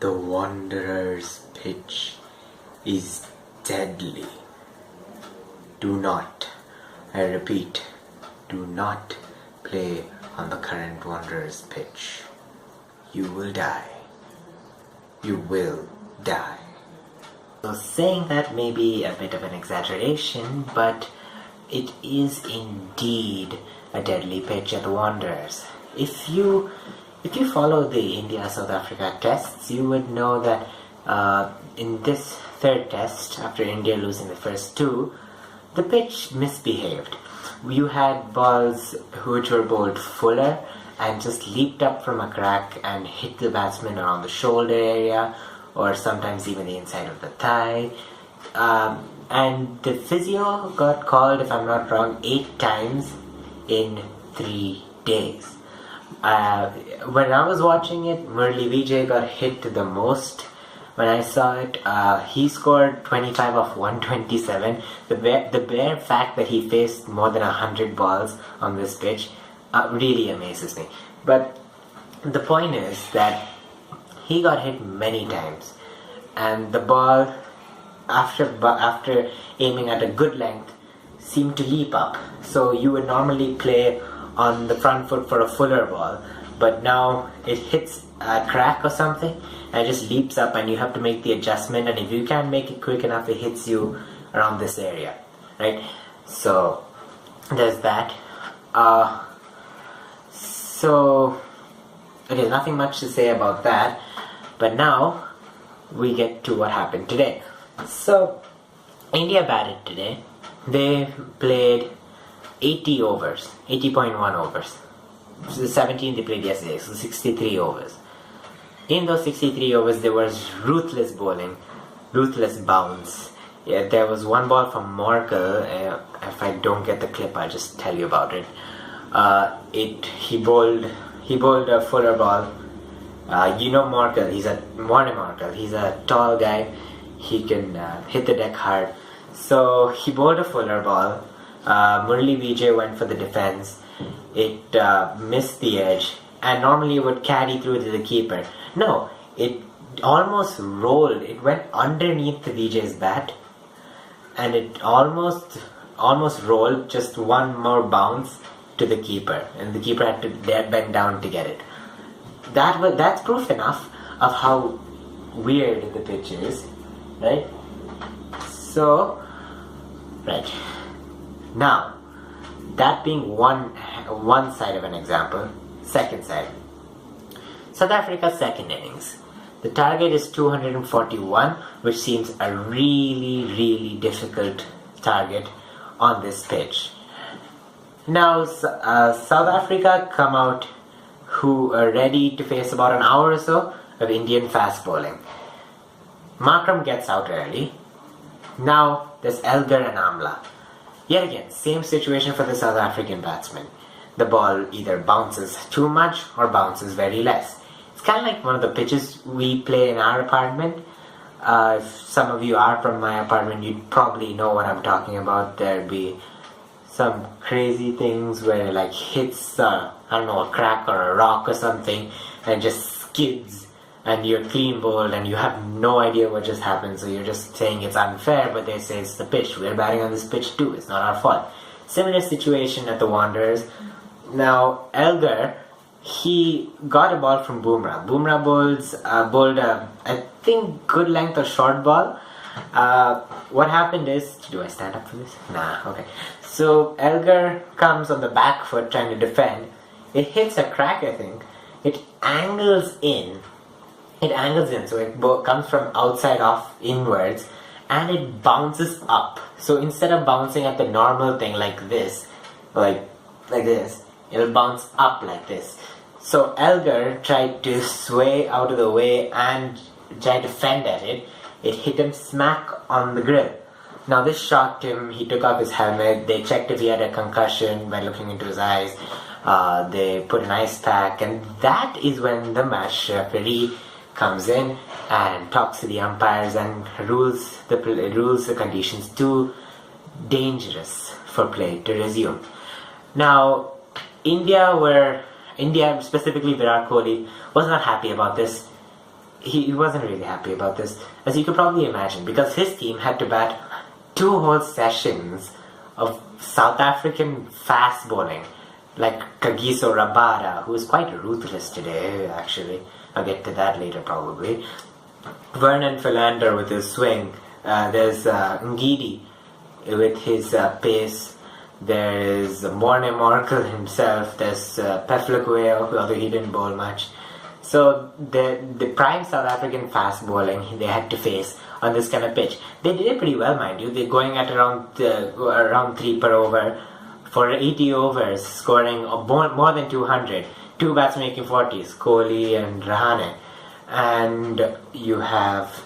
The Wanderers' pitch is deadly. Do not, I repeat, do not play on the current Wanderers' pitch. You will die. You will die. So saying that may be a bit of an exaggeration, but it is indeed a deadly pitch at the Wanderers. If you follow the India-South Africa tests, you would know that in this third test, after India losing the first two, the pitch misbehaved. You had balls which were bowled fuller and just leaped up from a crack and hit the batsman around the shoulder area, or sometimes even the inside of the thigh. And the physio got called, if I'm not wrong, 8 times in 3 days. When I was watching it, Murli Vijay got hit the most. When I saw it, he scored 25 of 127. The bare fact that he faced more than 100 balls on this pitch really amazes me. But the point is that he got hit many times, and the ball, after aiming at a good length, seemed to leap up. So you would normally play on the front foot for a fuller ball, but now it hits a crack or something and it just leaps up, and you have to make the adjustment, and if you can't make it quick enough, it hits you around this area, right? So there's that. So okay, nothing much to say about that, but now we get to what happened today. So India batted today. They played 80 overs, 80.1 overs. So the 17 they played yesterday, so 63 overs. In those 63 overs, there was ruthless bowling, ruthless bounce. Yeah, there was one ball from Morkel. If I don't get the clip, I'll just tell you about it. He bowled a fuller ball. You know Morkel, Morne Morkel. He's a tall guy. He can hit the deck hard. So he bowled a fuller ball. Murli Vijay went for the defense. It missed the edge, and normally it would carry through to the keeper. No, it almost rolled. It went underneath the Vijay's bat, and it almost rolled, just one more bounce to the keeper, and the keeper had to bend down to get it. That's proof enough of how weird the pitch is, right? So, right now, that being one side of an example, second side. South Africa's second innings. The target is 241, which seems a really, really difficult target on this pitch. Now, South Africa come out who are ready to face about an hour or so of Indian fast bowling. Markram gets out early. Now, there's Elgar and Amla. Yet again, same situation for the South African batsman. The ball either bounces too much or bounces very less. It's kind of like one of the pitches we play in our apartment. If some of you are from my apartment, you'd probably know what I'm talking about. There'd be some crazy things where it like hits, a crack or a rock or something, and just skids, and you're clean bowled and you have no idea what just happened, so you're just saying it's unfair, but they say it's the pitch. We're batting on this pitch too, it's not our fault. Similar situation at the Wanderers. Now, Elgar, he got a ball from Bumrah. Bumrah bowled a, I think, good length or short ball. What happened is, do I stand up for this? Nah, okay. So Elgar comes on the back foot trying to defend. It hits a crack, I think. It angles in, so it comes from outside off inwards, and it bounces up. So instead of bouncing at the normal thing like this, like this, it'll bounce up like this. So Elgar tried to sway out of the way and tried to fend at it. It hit him smack on the grill. Now this shocked him. He took off his helmet. They checked if he had a concussion by looking into his eyes. They put an ice pack, and that is when the match referee comes in and talks to the umpires and rules the conditions too dangerous for play to resume. Now, India, specifically Virat Kohli, was not happy about this. he wasn't really happy about this, as you could probably imagine, because his team had to bat 2 whole sessions of South African fast bowling, like Kagiso Rabada, who is quite ruthless today, actually. I'll get to that later, probably. Vernon Philander with his swing. There's Ngidi with his pace. There is Morne Morkel himself. There's Peflekueo, although he didn't bowl much. So the prime South African fast bowling they had to face on this kind of pitch. They did it pretty well, mind you. They're going at around 3 per over for 80 overs, scoring more than 200. 2 batsmen making 40s, Kohli and Rahane. And you have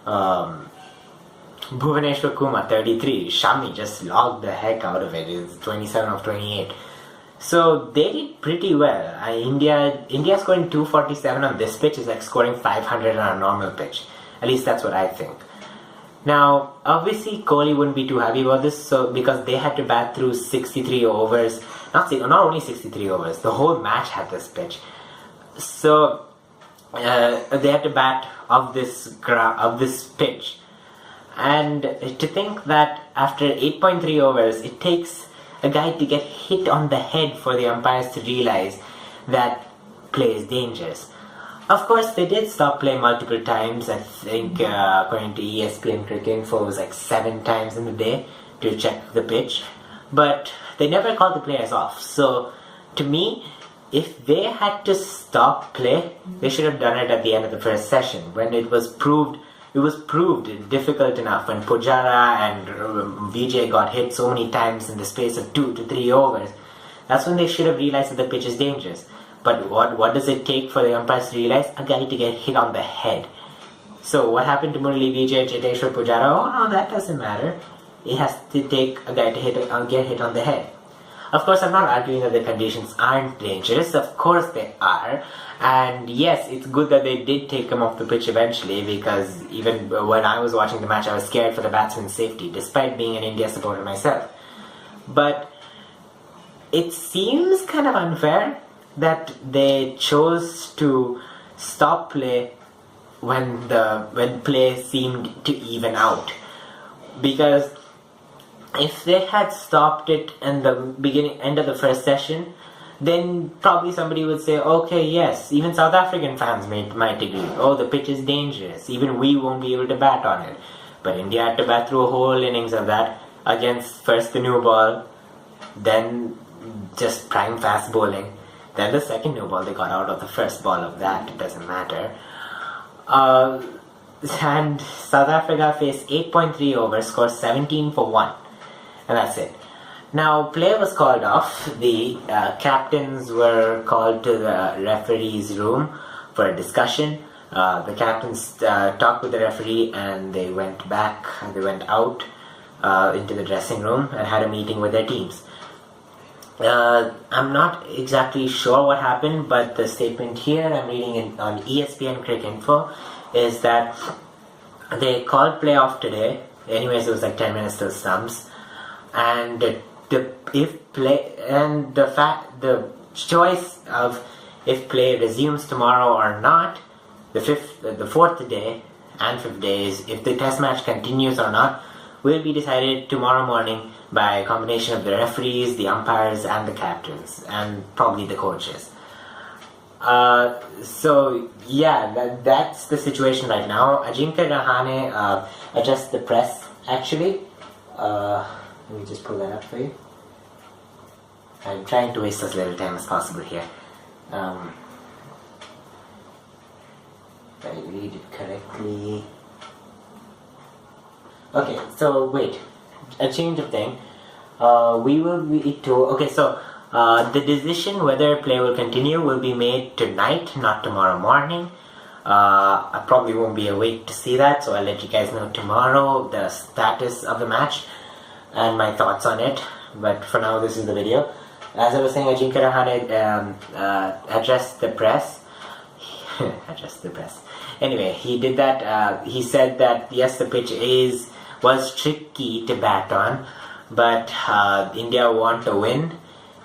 Bhuvaneshwar Kumar, 33. Shami just logged the heck out of it. It's 27 of 28. So they did pretty well. India scoring 247 on this pitch is like scoring 500 on a normal pitch. At least that's what I think. Now, obviously, Kohli wouldn't be too happy about this, so because they had to bat through 63 overs. Not only 63 overs. The whole match had this pitch. So they had to bat of this pitch. And to think that after 8.3 overs, it takes a guy to get hit on the head for the umpires to realize that play is dangerous. Of course, they did stop play multiple times. I think, according to ESPNCricinfo, it was like 7 times in the day to check the pitch. But they never called the players off. So, to me, if they had to stop play, they should have done it at the end of the first session when it was proved difficult enough, when Pujara and Vijay got hit so many times in the space of 2 to 3 overs. That's when they should have realized that the pitch is dangerous. But what does it take for the umpires to realize? A guy to get hit on the head. So what happened to Murali Vijay, Cheteshwar Pujara? Oh no, that doesn't matter. It has to take a guy to get hit on the head. Of course, I'm not arguing that the conditions aren't dangerous. Of course they are. And yes, it's good that they did take him off the pitch eventually, because even when I was watching the match, I was scared for the batsman's safety, despite being an India supporter myself. But it seems kind of unfair that they chose to stop play when play seemed to even out. Because if they had stopped it in the end of the first session, then probably somebody would say, okay, yes, even South African fans might agree. Oh, the pitch is dangerous. Even we won't be able to bat on it. But India had to bat through a whole innings of that against first the new ball, then just prime fast bowling, then the second new ball they got out of the first ball of that. It doesn't matter. And South Africa faced 8.3 overs, scored 17 for 1. And that's it. Now, play was called off. The captains were called to the referee's room for a discussion. The captains talked with the referee and they went out into the dressing room and had a meeting with their teams. I'm not exactly sure what happened, but the statement here I'm reading on ESPNCricinfo is that they called play off today. Anyways, it was like 10 minutes till stumps. And the choice of if play resumes tomorrow or not, the fourth day and fifth days, if the test match continues or not, will be decided tomorrow morning by a combination of the referees, the umpires, and the captains, and probably the coaches. So yeah, that's the situation right now. Ajinkya Rahane addressed the press actually. Let me just pull that up for you. I'm trying to waste as little time as possible here. If I read it correctly. Okay, so wait. A change of thing. We will be told. Okay, so the decision whether play will continue will be made tonight, not tomorrow morning. I probably won't be awake to see that, so I'll let you guys know tomorrow the status of the match and my thoughts on it. But for now, this is the video. As I was saying, Ajinkya Rahane addressed the press. Addressed the press. Anyway, he did that. He said that yes, the pitch was tricky to bat on, but India want to win,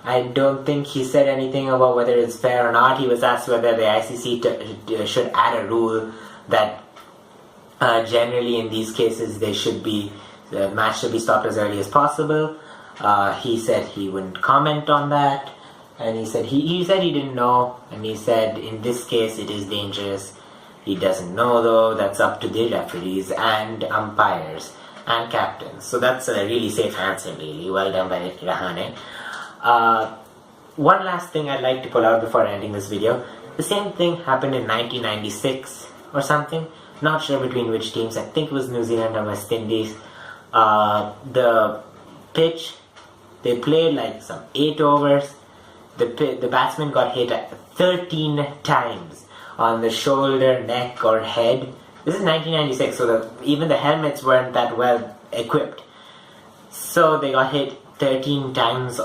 I don't think he said anything about whether it's fair or not. He was asked whether the ICC should add a rule that generally in these cases the match should be stopped as early as possible. He said he wouldn't comment on that, and he said he didn't know, and he said in this case it is dangerous. He doesn't know though. That's up to the referees and umpires and captains. So that's a really safe answer, really. Well done by Rahane. One last thing I'd like to pull out before ending this video. The same thing happened in 1996 or something. Not sure between which teams. I think it was New Zealand or West Indies. The pitch, they played like some 8 overs. The batsman got hit 13 times on the shoulder, neck or head. This is 1996, so even the helmets weren't that well equipped. So they got hit 13 times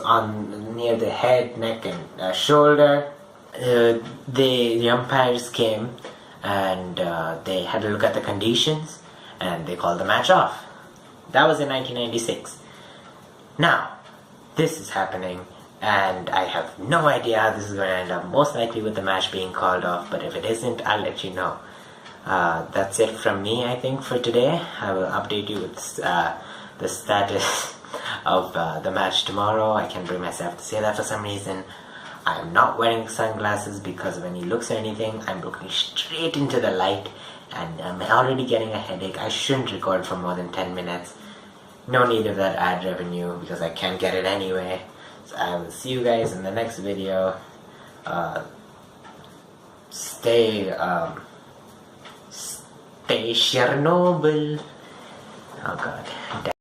near the head, neck and shoulder. The umpires came and they had a look at the conditions and they called the match off. That was in 1996. Now, this is happening and I have no idea how this is going to end up. Most likely with the match being called off, but if it isn't, I'll let you know. That's it from me, I think, for today. I will update you with the status of the match tomorrow. I can't bring myself to say that for some reason. I'm not wearing sunglasses because of any looks or anything. I'm looking straight into the light and I'm already getting a headache. I shouldn't record for more than 10 minutes. No need of that ad revenue because I can't get it anyway. So I will see you guys in the next video. Stay Chernobyl. Oh god.